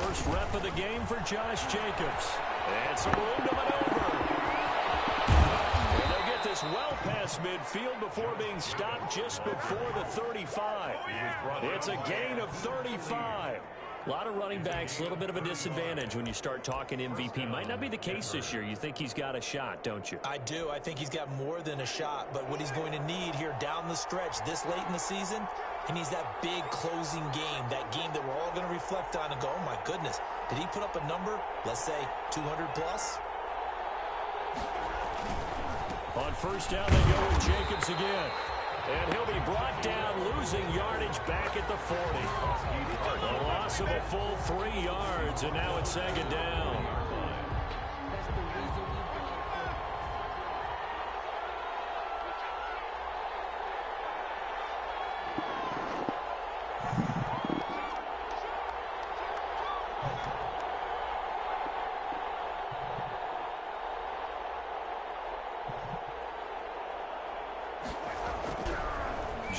First rep of the game for Josh Jacobs. And some room to maneuver. And they'll get this well past midfield before being stopped just before the 35. It's a gain of 35. A lot of running backs, a little bit of a disadvantage when you start talking MVP. Might not be the case this year. You think he's got a shot, don't you? I do. I think he's got more than a shot. But what he's going to need here down the stretch this late in the season, he needs that big closing game, that game that we're all going to reflect on and go, oh, my goodness, did he put up a number, let's say, 200 plus? On first down, they go with Jacobs again. And he'll be brought down, losing yardage back at the 40. A loss of a full 3 yards, and now it's second down.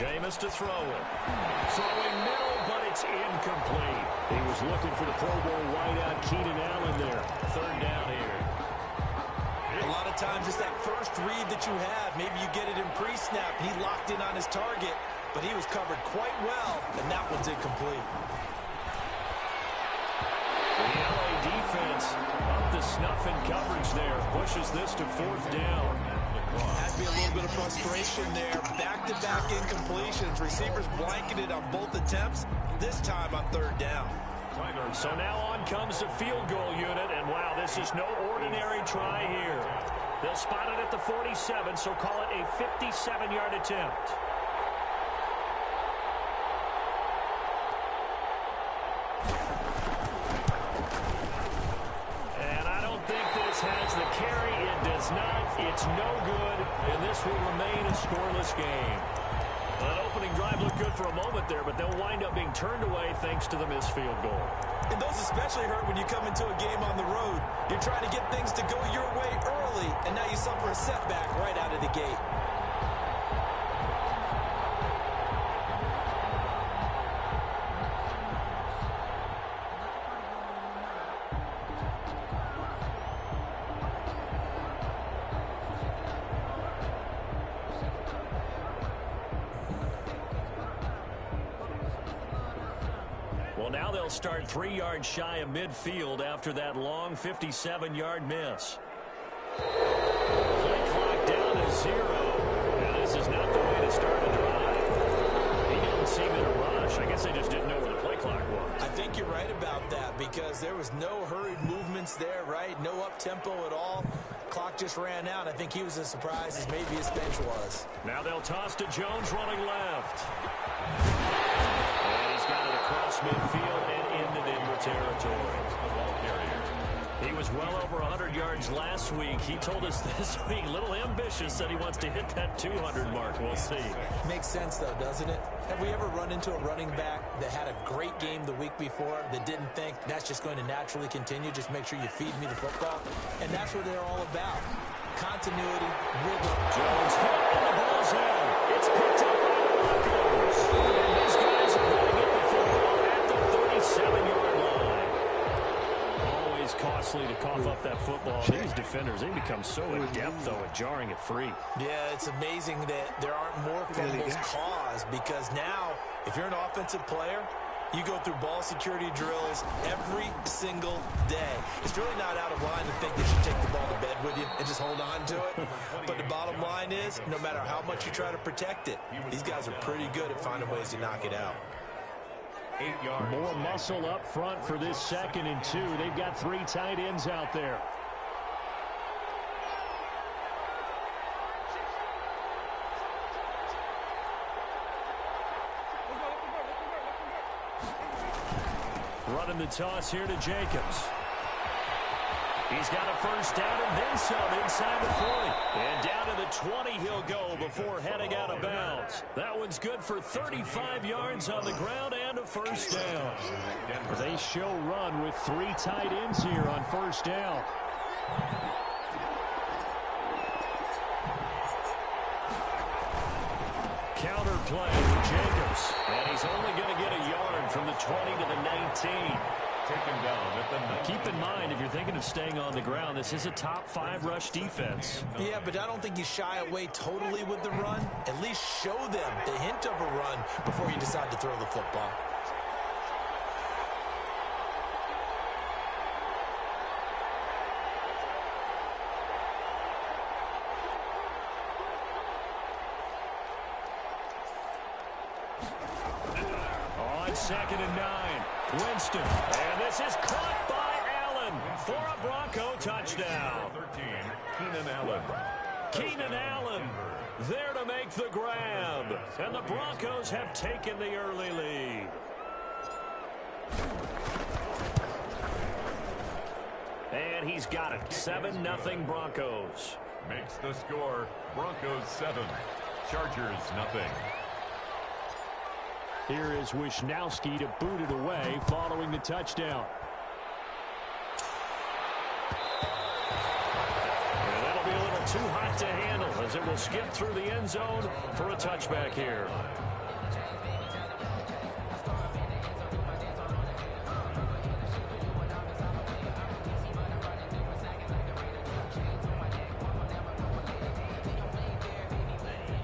Jameis to throw it. Throwing middle, but it's incomplete. He was looking for the Pro Bowl wideout Keenan Allen there. Third down here. A lot of times it's that first read that you have. Maybe you get it in pre-snap. He locked in on his target, but he was covered quite well, and that one's incomplete. The LA defense up to snuff in coverage there. Pushes this to fourth down. Has to be a little bit of frustration there. Back-to-back incompletions. Receivers blanketed on both attempts, this time on third down. So now on comes the field goal unit, and wow, this is no ordinary try here. They'll spot it at the 47, so call it a 57-yard attempt. And I don't think this has the carry. It does not. It's no good, and this will remain a scoreless game. That opening drive looked good for a moment there, but they'll wind up being turned away thanks to the missed field goal. And those especially hurt when you come into a game on the road. You're trying to get things to go your way early, and now you suffer a setback right out of the gate. Now they'll start 3 yards shy of midfield after that long 57-yard miss. Play clock down to 0. Now this is not the way to start a drive. He didn't seem in a rush. I guess they just didn't know where the play clock was. I think you're right about that because there was no hurried movements there, right? No up-tempo at all. Clock just ran out. I think he was as surprised as maybe his bench was. Now they'll toss to Jones running left. Got it across midfield and into Denver territory. He was well over 100 yards last week. He told us this week, a little ambitious, that he wants to hit that 200 mark. We'll see. Makes sense, though, doesn't it? Have we ever run into a running back that had a great game the week before that didn't think that's just going to naturally continue? Just make sure you feed me the football. And that's what they're all about. Continuity, rhythm. Jones hit, and the ball's in. It's picked up by the Broncos. And these guys are going to get the football at the 37-yard line. Always costly to cough up that football. These defenders, they become so adept, though, at jarring it free. Yeah, it's amazing that there aren't more fumbles caused because now, if you're an offensive player, you go through ball security drills every single day. It's really not out of line to think that you take the ball to bed with you and just hold on to it. But the bottom line is, no matter how much you try to protect it, these guys are pretty good at finding ways to knock it out. 8 yards. More muscle up front for this 2nd and 2. They've got 3 tight ends out there. Running the toss here to Jacobs. He's got a first down and then some inside the 40. And down to the 20 he'll go before heading out of bounds. That one's good for 35 yards on the ground and a first down. They show run with 3 tight ends here on first down. Counter play with Jacobs. And he's only going to get a yard from the 20 to the 19. taken down at the Keep in mind, if you're thinking of staying on the ground, this is a top 5 rush defense. Yeah, but I don't think you shy away totally with the run. At least show them the hint of a run before you decide to throw the football. On 2nd and 9, Winston. And this is caught by Allen for a Bronco touchdown. 13, Keenan Allen. Keenan Allen there to make the grab. And the Broncos have taken the early lead. And he's got it. 7-0 Broncos. Makes the score. Broncos 7. Chargers nothing. Here is Wisnowski to boot it away following the touchdown. And that'll be a little too hot to handle as it will skip through the end zone for a touchback here.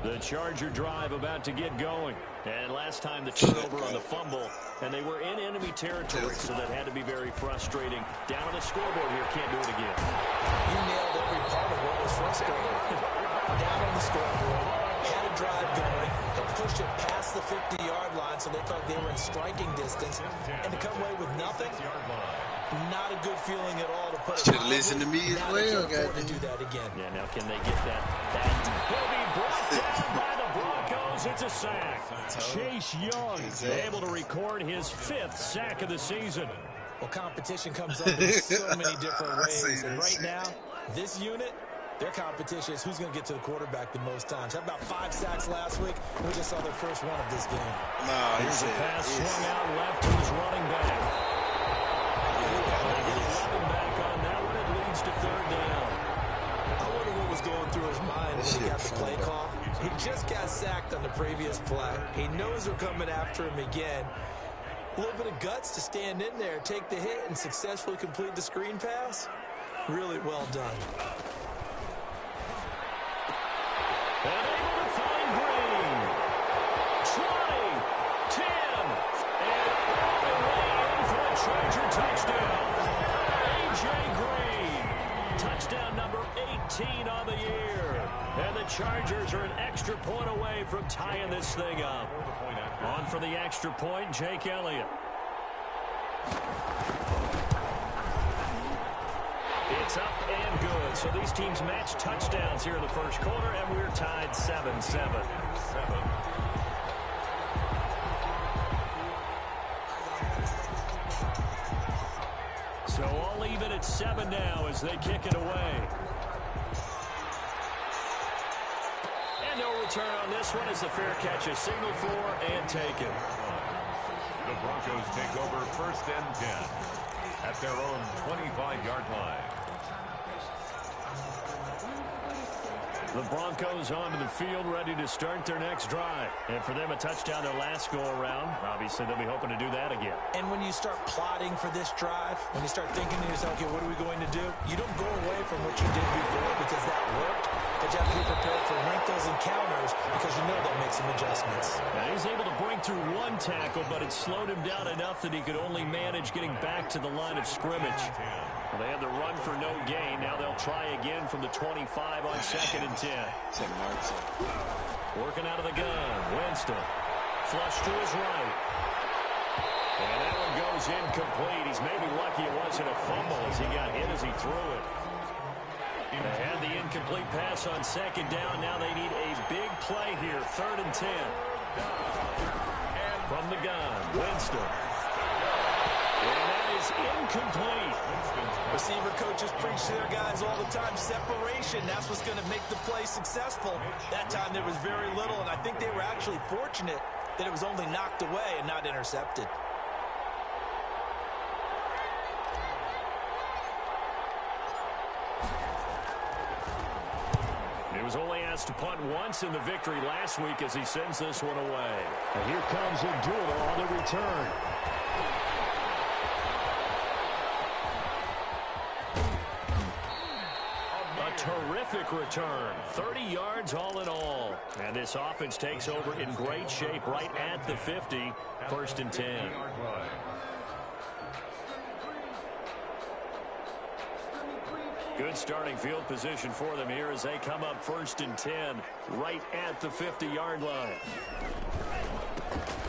The Charger drive about to get going. And last time the turnover on the fumble, and they were in enemy territory, so that had to be very frustrating. Down on the scoreboard here, can't do it again. You nailed every part of what was frustrating. Down on the scoreboard, had a drive going, and pushed it past the 50-yard line, so they thought they were in striking distance, and to come away with nothing, not a good feeling at all to put it. Should listen to me as well, guys. To do that again. Yeah, now can they get that? He'll be brought down by the Broncos. It's a sack. Chase Young able to record his 5th sack of the season. Well, competition comes up in so many different ways, and right now, this unit, their competition is who's going to get to the quarterback the most times. How about 5 sacks last week? We just saw their first one of this game. No, here's a pass swung out left to his running back. Back on that one, it leads to 3rd down. I wonder what was going through his mind when he got the play call. He just got sacked on the previous play. He knows they're coming after him again. A little bit of guts to stand in there, take the hit, and successfully complete the screen pass. Really well done. And able to find Green. 20, 10, and all the way in for a Charger touchdown. A.J. Green. Touchdown number 18 on the year. And the Chargers are an extra point away from tying this thing up. On for the extra point, Jake Elliott. It's up and good. So these teams match touchdowns here in the first quarter, and we're tied 7-7. So all even at 7 now as they kick it away. And no return on this one as the fair catch is signaled for and taken. The Broncos take over 1st and 10 at their own 25-yard line. The Broncos onto the field, ready to start their next drive. And for them, a touchdown their last go-around. Obviously, they'll be hoping to do that again. And when you start plotting for this drive, when you start thinking to yourself, okay, what are we going to do? You don't go away from what you did before because that worked. But you have to be prepared for wrinkles and counters because you know that makes some adjustments. Now, he's able to break through one tackle, but it slowed him down enough that he could only manage getting back to the line of scrimmage. Well, they had the run for no gain. Now they'll try again from the 25 on 2nd and 10. Working out of the gun. Winston. Flush to his right. And that one goes incomplete. He's maybe lucky it wasn't a fumble as he got hit as he threw it. They had the incomplete pass on 2nd down. Now they need a big play here. 3rd and 10. From the gun. Winston. And that is incomplete. Receiver coaches preach to their guys all the time. Separation, that's what's going to make the play successful. That time there was very little, and I think they were actually fortunate that it was only knocked away and not intercepted. He was only asked to punt once in the victory last week as he sends this one away. And here comes Abdullah on the return. terrific return. 30 yards all in all. And this offense takes over in great shape right at the 50. 1st and 10. Good starting field position for them here as they come up 1st and 10 right at the 50-yard line.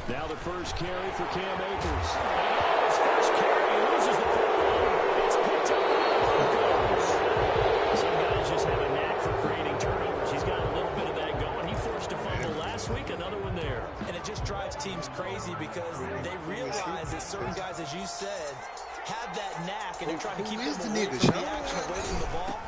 Now the first carry for Cam Akers. And his first carry, he loses the football. It's picked up by the Broncos. Some guys just have a knack for creating turnovers. He's got a little bit of that going. He forced a fumble last week, another one there. And it just drives teams crazy because they realize that certain guys, as you said, have that knack, and they're trying to keep them away from the action, away from the ball.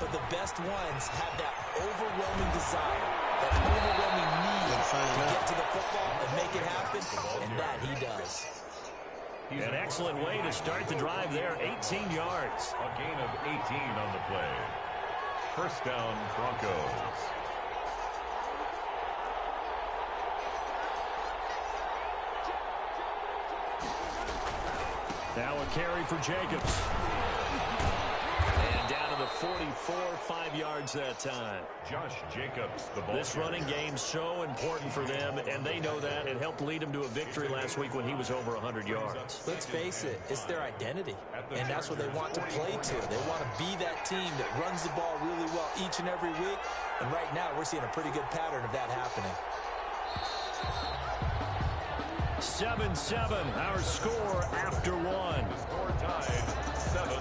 But the best ones have that overwhelming desire, that overwhelming need to get to the football and make it happen, and that he does. An excellent way to start the drive there, 18 yards. A gain of 18 on the play. 1st down, Broncos. Now a carry for Jacobs. And down to the 44, 5 yards that time. Josh Jacobs, the ball. This running game so important for them, and they know that. It helped lead them to a victory last week when he was over 100 yards. Let's face it, it's their identity, and that's what they want to play to. They want to be that team that runs the ball really well each and every week, and right now we're seeing a pretty good pattern of that happening. 7-7, our score after one. The score tied 7-7.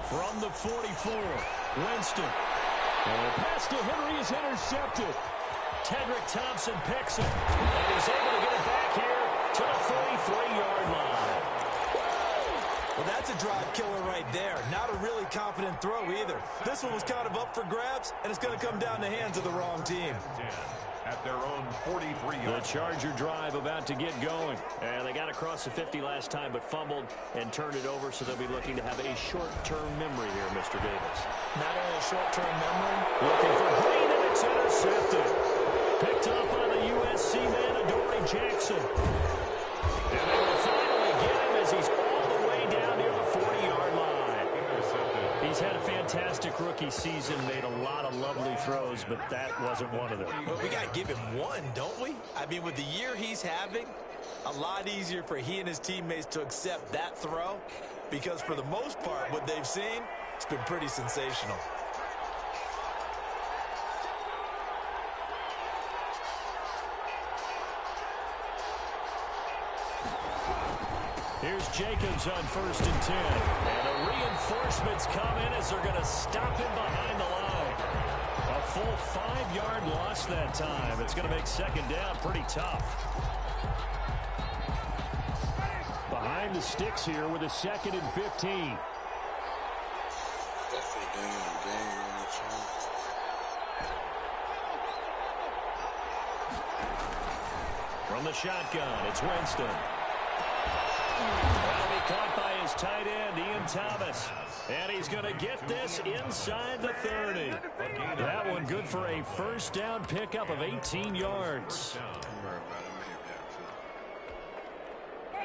From the 44, Winston. And the pass to Henry is intercepted. Tedrick Thompson picks it. And is able to get it back here to the 43-yard line. Well, that's a drive killer right there. Not a really confident throw either. This one was kind of up for grabs, and it's going to come down the hands of the wrong team. At their own 43-yard. The Charger drive about to get going. And they got across the 50 last time, but fumbled and turned it over, so they'll be looking to have a short-term memory here, Mr. Davis. Not only a short-term memory. Looking for Green, and it's intercepted. Picked up by the USC man, Adoree Jackson. And they will finally get him as he's all the way down near the 40-yard line. He's had a fantastic rookie season, made a lot of lovely throws, but that wasn't one of them. But we got to give him one, don't we? I mean, with the year he's having, a lot easier for he and his teammates to accept that throw because for the most part, what they've seen, it's been pretty sensational. Here's Jacobs on 1st and 10. And the reinforcements come in as they're going to stop him behind the line. A full 5-yard loss that time. It's going to make 2nd down pretty tough. Behind the sticks here with a 2nd and 15. From the shotgun, it's Winston. Well, he caught by his tight end, Ian Thomas. And he's going to get this inside the 30. That one good for a 1st down pickup of 18 yards. Don't worry about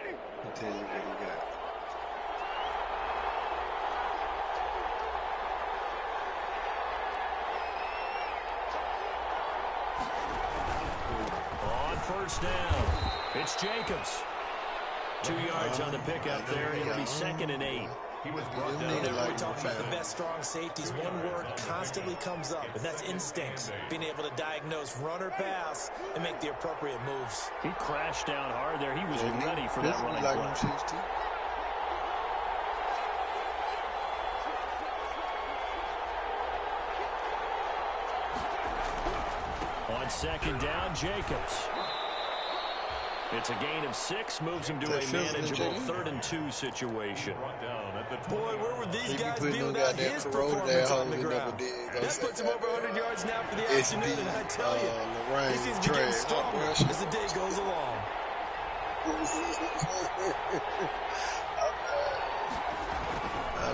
it. I'll tell you what he got. On 1st down, it's Jacobs. 2 yards on the pickup there. It'll be 2nd and 8. He was brought down. Whenever we talk about the best strong safeties, one word constantly comes up, and that's instincts. Being able to diagnose run or pass and make the appropriate moves. He crashed down hard there. He was ready for that running like play. On 2nd down, Jacobs. It's a gain of 6, moves him to a manageable 3rd and 2 situation. Boy, where would these guys be without his performance on the ground? That puts him over 100 yards now for the afternoon, and I tell you, he seems to be getting stronger as the day goes along.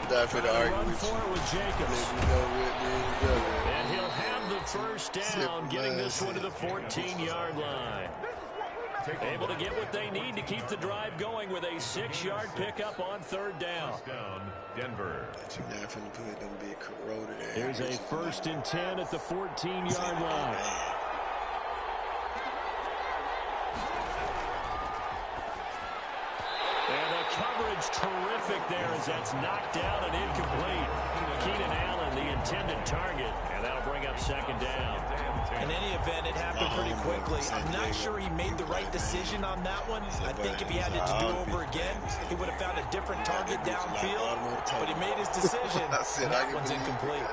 not finna argue Run with for it with Jacobs. Let me know what it is. And he'll have the first down, getting this one to the 14-yard line. Able to get what they need to keep the drive going with a 6-yard pickup on third down. Denver. You're not finna put them big corroded ass. Here's a 1st and 10 at the 14-yard line. And the coverage terrific there as that's knocked down and incomplete. Keenan Allen, the intended target, and that'll bring up 2nd down. In any event, it happened pretty quickly. I'm not sure he made the right decision on that one. I think if he had it to do over again, he would have found a different target downfield. But he made his decision. That one's incomplete.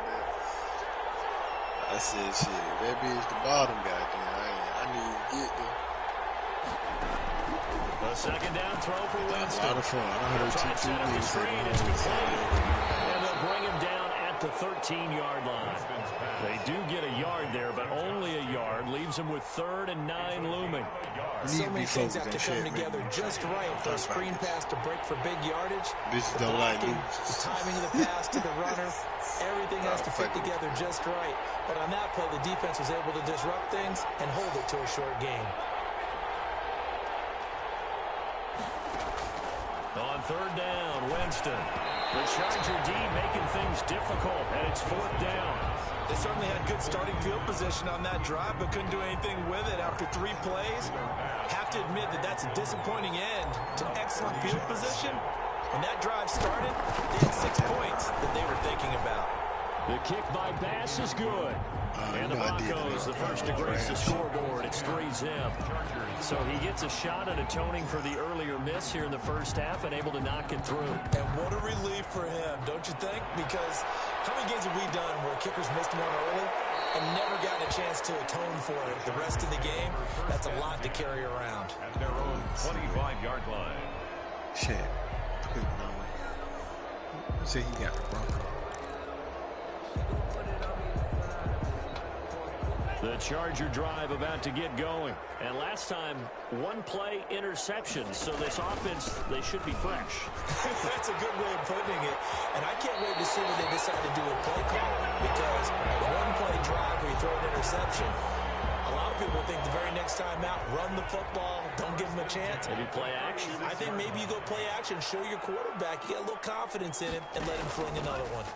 I said, shit, that bitch the bottom, goddamn. I need to get there. The 2nd down throw for Winston. A lot of fun. I heard Try to set up the screen. It's complete. And they'll bring him down at the 13-yard line. They do get a yard there, but only a yard. Leaves them with 3rd and 9 looming. So many things have to come together just right for a screen pass to break for big yardage. Bitches don't like the timing of the pass to the runner. Everything has to fit together just right. But on that play, the defense was able to disrupt things and hold it to a short game. On 3rd down, Winston. The Charger D making things difficult, and it's 4th down. They certainly had good starting field position on that drive, but couldn't do anything with it after 3 plays. Have to admit that that's a disappointing end to excellent field position. When that drive started, they had 6 points that they were thinking about. The kick by Bass is good. And the Broncos, the first to grace the scoreboard. It's 3-zip. So he gets a shot at atoning for the earlier miss here in the first half and able to knock it through. And what a relief for him, don't you think? Because how many games have we done where kickers missed one early and never gotten a chance to atone for it the rest of the game? That's a lot to carry around. At their own 25-yard line. Shit. Quick number. Say he got the Broncos. The Charger drive about to get going. And last time, 1-play interception. So this offense, they should be fresh. That's a good way of putting it. And I can't wait to see what they decide to do with play calling. Because a 1-play drive where you throw an interception, a lot of people think the very next time out, run the football, don't give them a chance. Maybe play action. I think maybe you go play action, show your quarterback, you get a little confidence in him, and let him fling another one.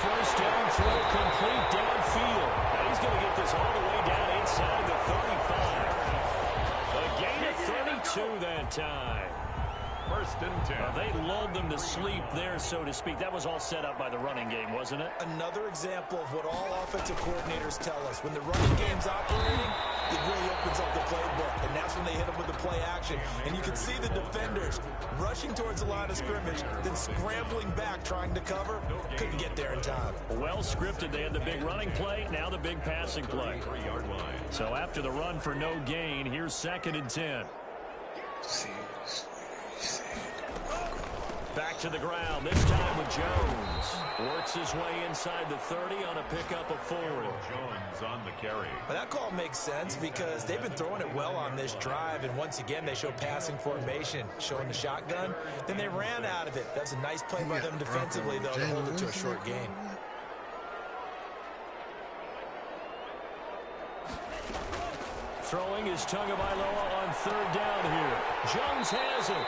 First down throw complete downfield. Now he's going to get this all the way down inside the 35. A gain of 32 that time. 1st and 10. They lulled them to sleep there, so to speak. That was all set up by the running game, wasn't it? Another example of what all offensive coordinators tell us. When the running game's operating, it really opens up the playbook. And that's when they hit them with the play action. And you can see the defenders rushing towards the line of scrimmage, then scrambling back trying to cover. Couldn't get there in time. Well scripted. They had the big running play, now the big passing play. 3-yard line. So after the run for no gain, here's 2nd and 10. Back to the ground, this time with Jones. Works his way inside the 30 on a pickup of 4. Jones on the carry. But that call makes sense because they've been throwing it well on this drive, and once again they show passing formation, showing the shotgun. Then they ran out of it. That's a nice play by them defensively, though, to hold it to a short gain. Throwing is Tagovailoa on 3rd down here. Jones has it.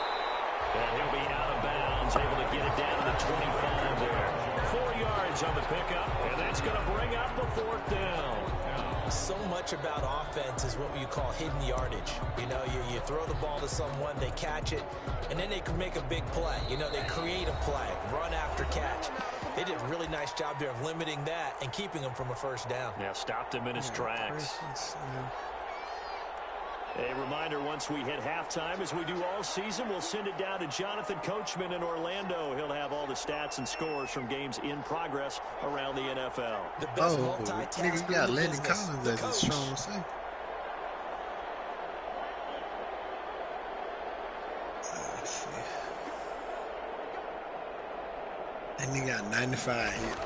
And he'll be out of bounds, able to get it down to the 25 there. 4 yards on the pickup, and that's going to bring up a 4th down. So much about offense is what you call hidden yardage. You know, you throw the ball to someone, they catch it, and then they can make a big play. You know, they create a play, run after catch. They did a really nice job there of limiting that and keeping him from a 1st down. Yeah, stopped him in his tracks. A reminder, once we hit halftime, as we do all season, we'll send it down to Jonathan Coachman in Orlando. He'll have all the stats and scores from games in progress around the NFL. The best multitasker nigga, you got in the Landon business, Collins the as his coach. strong safety. And he got 95 hit.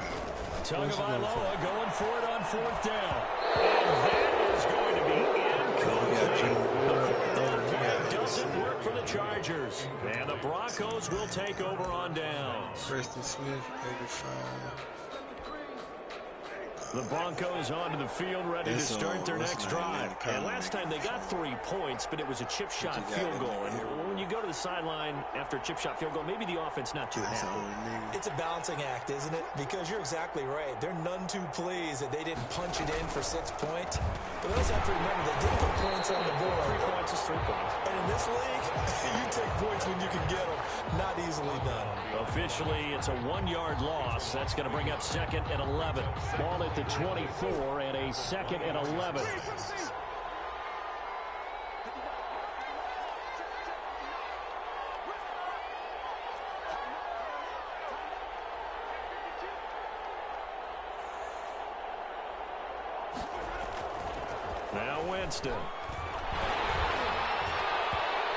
Tagovailoa going for it on 4th down. And that is going to be incomplete. Doesn't work for the Chargers. And the Broncos will take over on downs. Preston Smith, 85. The Broncos onto the field, ready to start their next drive. And last time they got 3 points, but it was a chip shot field goal. And when you go to the sideline after a chip shot field goal, maybe the offense not too happy. It's a balancing act, isn't it? Because you're exactly right. They're none too pleased that they didn't punch it in for 6 points. But they also have to remember they did put points on the board. 3 points is 3 points. And in this league, you take points when you can get them. Not easily done. Officially, it's a 1-yard loss. That's going to bring up 2nd and 11. Ball at the 24 and a 2nd and 11. Now Winston.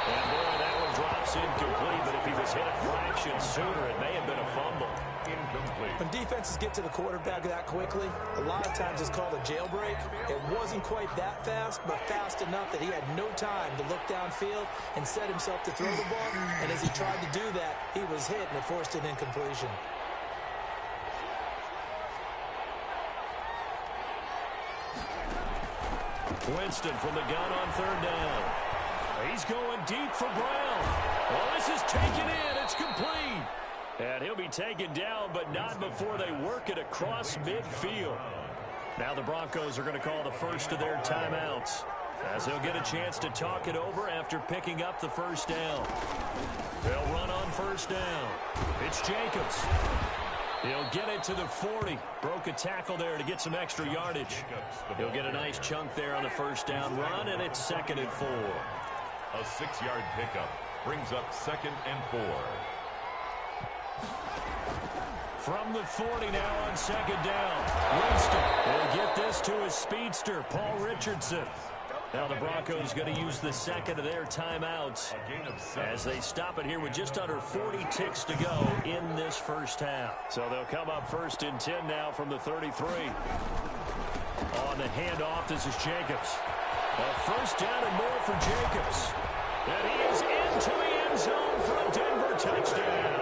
And boy, that one drops incomplete, but if he was hit a fraction sooner, it may have been a fumble. Incomplete. When defenses get to the quarterback that quickly, a lot of times it's called a jailbreak. It wasn't quite that fast, but fast enough that he had no time to look downfield and set himself to throw the ball. And as he tried to do that, he was hit, and it forced an incompletion. Winston from the gun on 3rd down. He's going deep for Brown. Oh, this is taken in. It's complete. And he'll be taken down, but not before they work it across midfield. Now the Broncos are going to call the first of their timeouts, as they'll get a chance to talk it over after picking up the first down. They'll run on 1st down. It's Jacobs. He'll get it to the 40. Broke a tackle there to get some extra yardage. He'll get a nice chunk there on the 1st down run, and it's 2nd and 4. A 6-yard pickup brings up 2nd and 4. From the 40 now on 2nd down. Winston will get this to his speedster, Paul Richardson. Now the Broncos going to use the 2nd of their timeouts as they stop it here with just under 40 ticks to go in this first half. So they'll come up 1st and 10 now from the 33. On the handoff, this is Jacobs. A 1st down and more for Jacobs. And he is into the end zone for a Denver touchdown.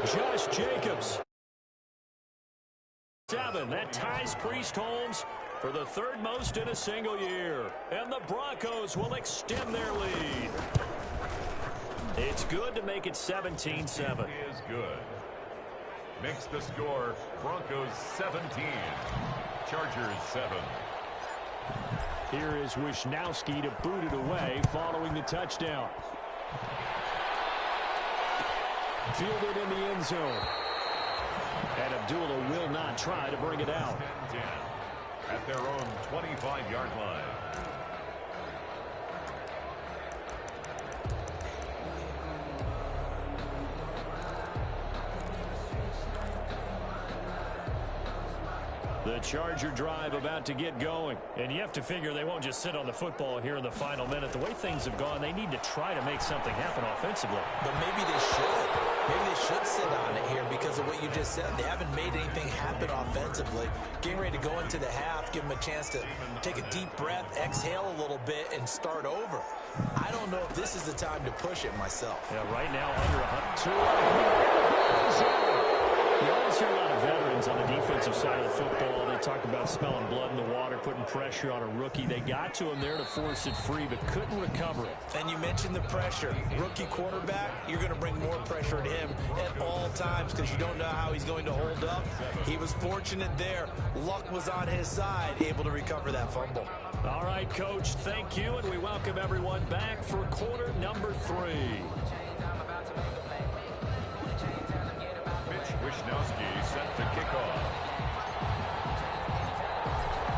Josh Jacobs. 7. That ties Priest Holmes for the 3rd most in a single year. And the Broncos will extend their lead. It's good to make it 17-7. Is good. Makes the score Broncos 17. Chargers 7. Here is Wisnowski to boot it away following the touchdown. Fielded in the end zone. And Abdullah will not try to bring it out. 10-10 at their own 25-yard line. The Charger drive about to get going. And you have to figure they won't just sit on the football here in the final minute. The way things have gone, they need to try to make something happen offensively. But maybe they should. Maybe they should sit on it here because of what you just said. They haven't made anything happen offensively. Getting ready to go into the half, give them a chance to take a deep breath, exhale a little bit, and start over. I don't know if this is the time to push it myself. Yeah, right now under 100. You always hear a lot of veterans on the defensive side of the football. They talk about smelling blood in the water, putting pressure on a rookie. They got to him there to force it free, but couldn't recover it. And you mentioned the pressure. Rookie quarterback, you're going to bring more pressure to him at all times because you don't know how he's going to hold up. He was fortunate there. Luck was on his side, able to recover that fumble. All right, Coach, thank you, and we welcome everyone back for quarter number 3. Wisnowski set to kick off.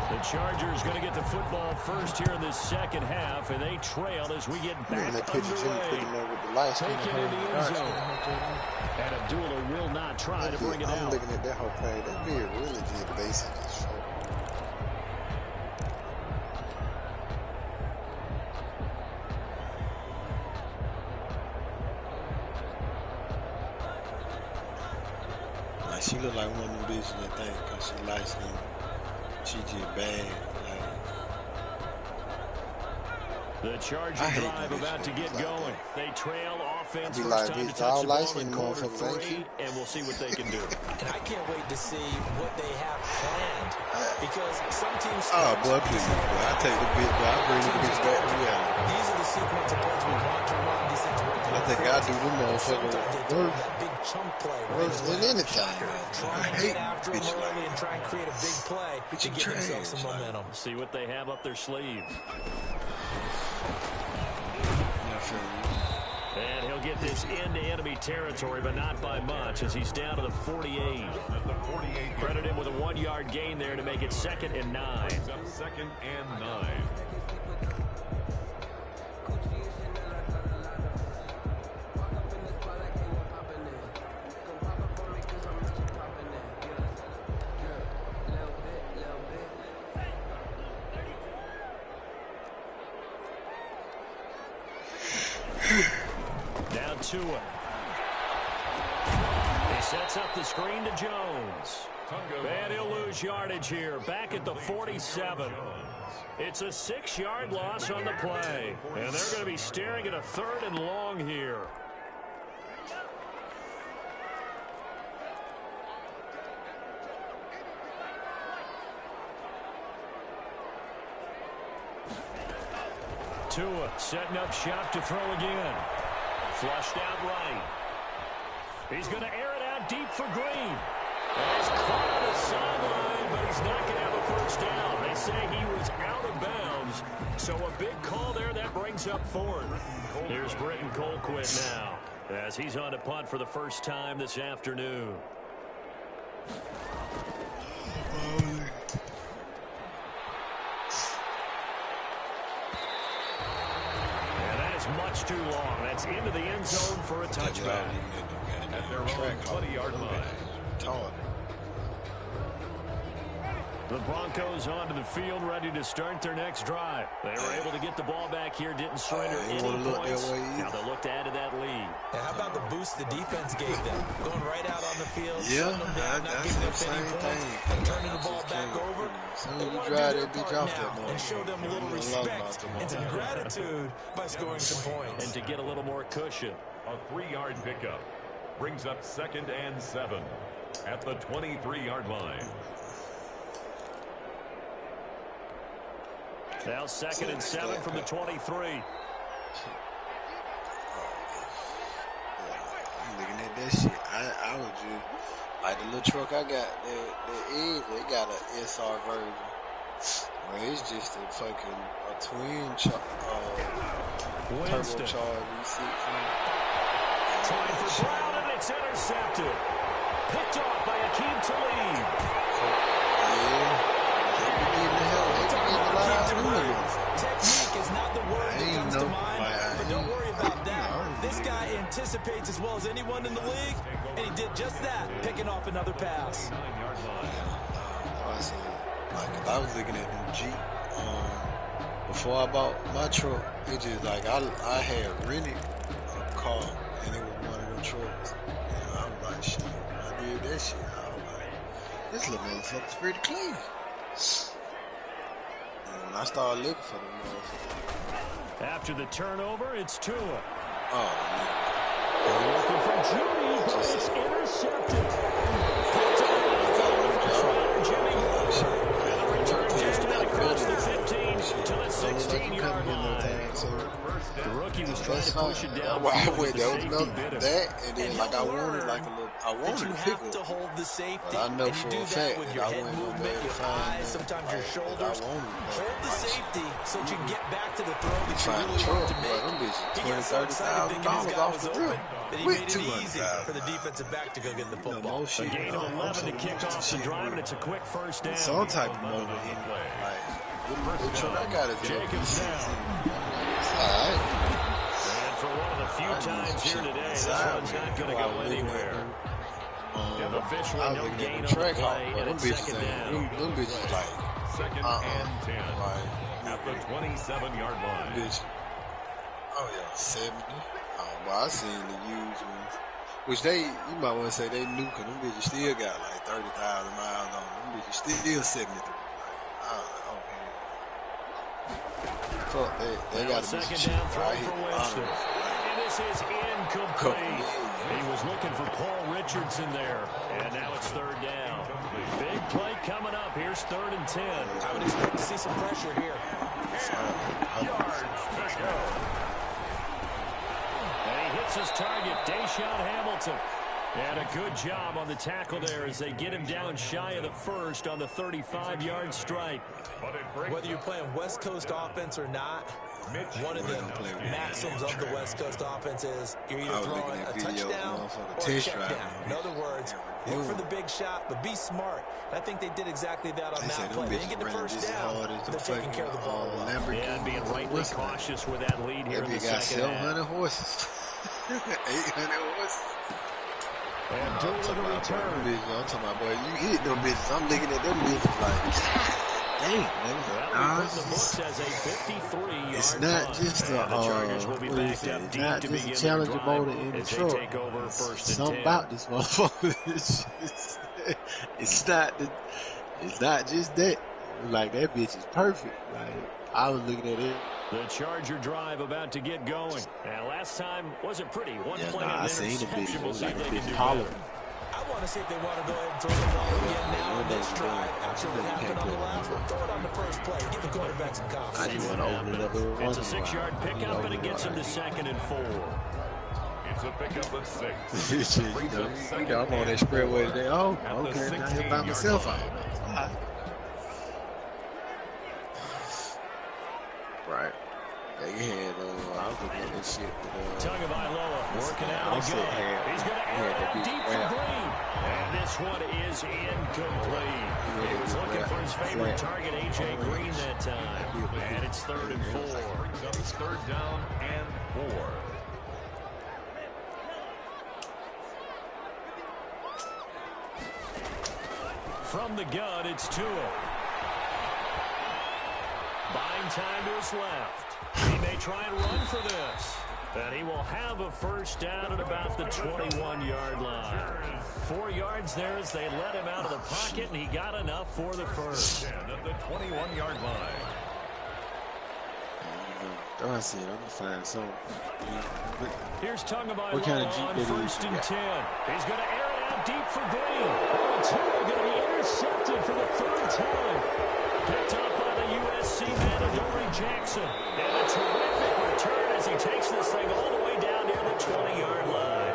The Chargers going to get the football first here in the second half, and they trail as we get back underway. Taken in the end zone. And Abdullah will not try to bring it out. I'm looking at that whole play. That beard really did basically show. She look like one of them bitches that think because she light skinned, she just bad. Like, The Charger drive about to get going. They trail offense first like, time to it's touch all the ball license in quarter motherfuckers, ain't 3, you? and we'll see what they can do. And I can't wait to see what they have planned. Because some teams... Oh, boy, please. Boy, I take the bit, but I bring the bitch back to reality. These are the sequence of plays we want to run. These things work. I think I do them motherfuckers worse That big chunk play. than anything, man. Try I and hate get after them bitches like early and try and create a big play to get themselves some momentum. See what they have up their sleeve. And he'll get this into enemy territory, but not by much, as he's down to the 48. Credit him with a 1-yard gain there to make it 2nd and 9. 2nd and 9. Now Tua. He sets up the screen to Jones. And he'll lose yardage here, back at the 47. It's a 6-yard loss on the play. And they're going to be staring at a 3rd and long here. Tua setting up shop to throw again. Flushed out right. He's going to air it out deep for Green. And he's caught on the sideline, but he's not going to have a first down. They say he was out of bounds. So a big call there that brings up 4th. Here's Britton Colquitt now, as he's on to punt for the first time this afternoon. Much too long. That's into the end zone for a touchdown. At their own 20-yard line. The Broncos onto the field, ready to start their next drive. They were able to get the ball back here, didn't surrender any points. Now they'll look to add to that lead. Yeah, how about the boost the defense gave them? Going right out on the field, yeah, shutting them down, not giving up any points, and turning the ball back over. They want to do their part now and show them a little respect and some gratitude by scoring some points. And to get a little more cushion. A 3-yard pickup brings up 2nd and 7 at the 23-yard line. Now 2nd and 7 from the 23. I'm looking at that shit. I was just like the little truck I got. They got an SR version. Well, it's just a fucking twin turbocharged V6. Trying for Brown, and it's intercepted. Picked off by Akeem Talib. Technique is not the word that comes to mind, but don't worry about that. This guy anticipates as well as anyone in the league, and he did just that, picking off another pass. Like, I was looking at the Jeep before I bought my truck. It just like I had rented a car, and it was one of them trucks. And I was like, shit, I did that shit. I was like, this little motherfucker's pretty clean. And I started looking for the motherfucker. After the turnover, it's Tua. Oh, man. Looking for Jimmy, but it's intercepted. Jimmy. And the return just out across the 15 to the 16-yard line. The rookie was trying to push it down. Well, I went that, and then like I wanted like a little. I wanted you to have to hold the safety, but I know and you for do a that fact with that your I head wouldn't movement, your eyes, sometimes your shoulders. Hold the safety so that you can get back to the throw that you really want to make. He got so excited thinking his guy was open that he made it easy for the defensive back to go get the football. A gain of 11 to kick off the drive, and it's a quick first down. Some type of motor in play. Like, the truck I got is Jacobs now. Alright. And for one of the few times here today, this one's not going to go anywhere. Officially no gain on the play, and it's 2nd down. Them bitches like 2nd and 10 at the 27-yard line. Bitch. Oh yeah, 70. Well, I seen the used ones, which you might want to say they new, cause them bitches still got like 30,000 miles on them. Them bitches still 73. Like, fuck that. They got to be second some down shit throw right for here. Winston. And this is incomplete. He was looking for Paul Richardson there. And now it's third down. Big play coming up. Here's 3rd and 10. I would expect to see some pressure here. Yards to go. And he hits his target, Deshaun Hamilton. And a good job on the tackle there as they get him down shy of the first on the 35-yard strike. Whether you're playing West Coast offense or not, one of the maxims of the West Coast offense is you're either throwing a touchdown or a check down. In other words, look for the big shot, but be smart. And I think they did exactly that on that play. They didn't get the first down, but they're taking care of the ball well. Yeah, and being rightly cautious with that lead here in the second half. 700 horses. 800 horses. And doing the return. I'm talking about, boy, you hit them bitches. I'm looking at them bitches like, dang, well, we put the books as a 53-yard it's not punt. just a, it's not just a challenger motor in the truck. Something about this motherfucker. It's not just that. Like, that bitch is perfect. Like, I was looking at it. The Charger drive about to get going. Now, last time wasn't pretty. One play of interception. We'll see if they can do better. I want to see if they want to go ahead and throw the ball again now in this drive after what happened on the last one. Throw it on the first play. Give the quarterback some confidence. I just want to open it up. It's a 6-yard pickup, and it gets him to 2nd and 4. It's a pickup of 6. you know, I'm on that spreadway today. Oh, okay, now here by myself. Right. I was looking at this shit. Tagovailoa working out of the gun. He's going to air it out deep for Green. And this one is incomplete. He was looking for his favorite target, A.J. Green, that time. And it's 3rd and 4. It's 3rd down and 4. From the gun, it's Tua. Buying time to his left. He may try and run for this. And he will have a first down at about the 21-yard line. 4 yards there as they let him out of the pocket, and he got enough for the first. At the 21-yard line. I see it. I'm going to find some. Here's Tagovailoa on 1st and 10. He's going to air it out deep for Green. And Tua going to be intercepted for the 3rd time. Picked up by the USC man, Adoree Jackson. And a terrific return as he takes this thing all the way down near the 20-yard line.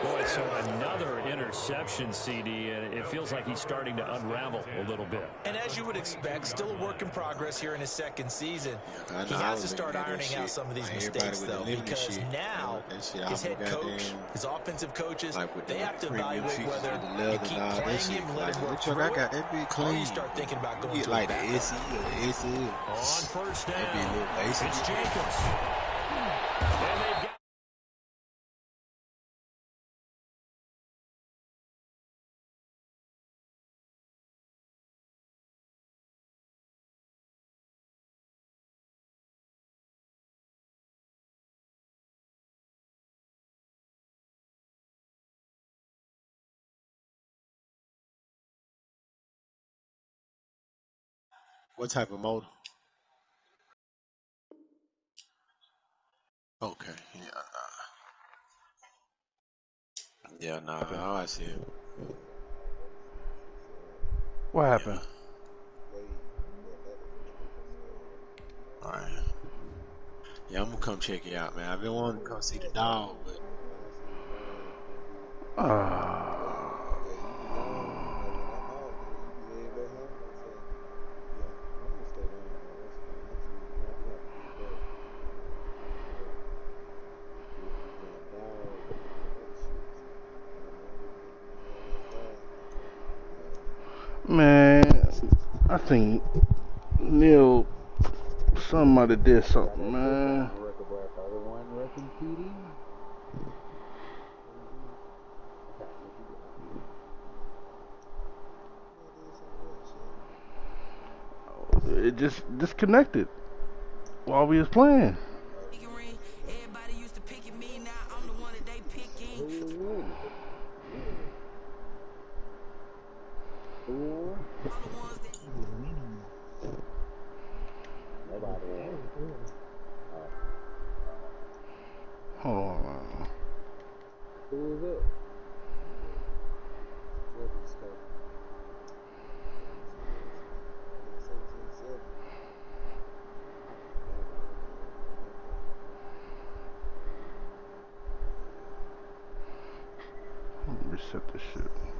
Boy, so another interception, CD, and it feels like he's starting to unravel a little bit. And as you would expect, still a work in progress here in his 2nd season. He has to start ironing out some of these mistakes, though, because now his head coach, his offensive coaches, they have to evaluate whether you keep playing him and let him work through it, or you start thinking about going to like the the SE or the SE. On 1st down, it's Jacobs. And they've got What type of motor? Okay. Yeah, nah. Oh, I see it. What happened? All right. Yeah, I'm gonna come check it out, man. I've been wanting to come see the dog, but man, I think Neil, somebody did something, man. It just disconnected while we was playing. Everybody used to pick at me, now I'm the one that they picking. All the ones that Hold on. Who was it? Reset this shit.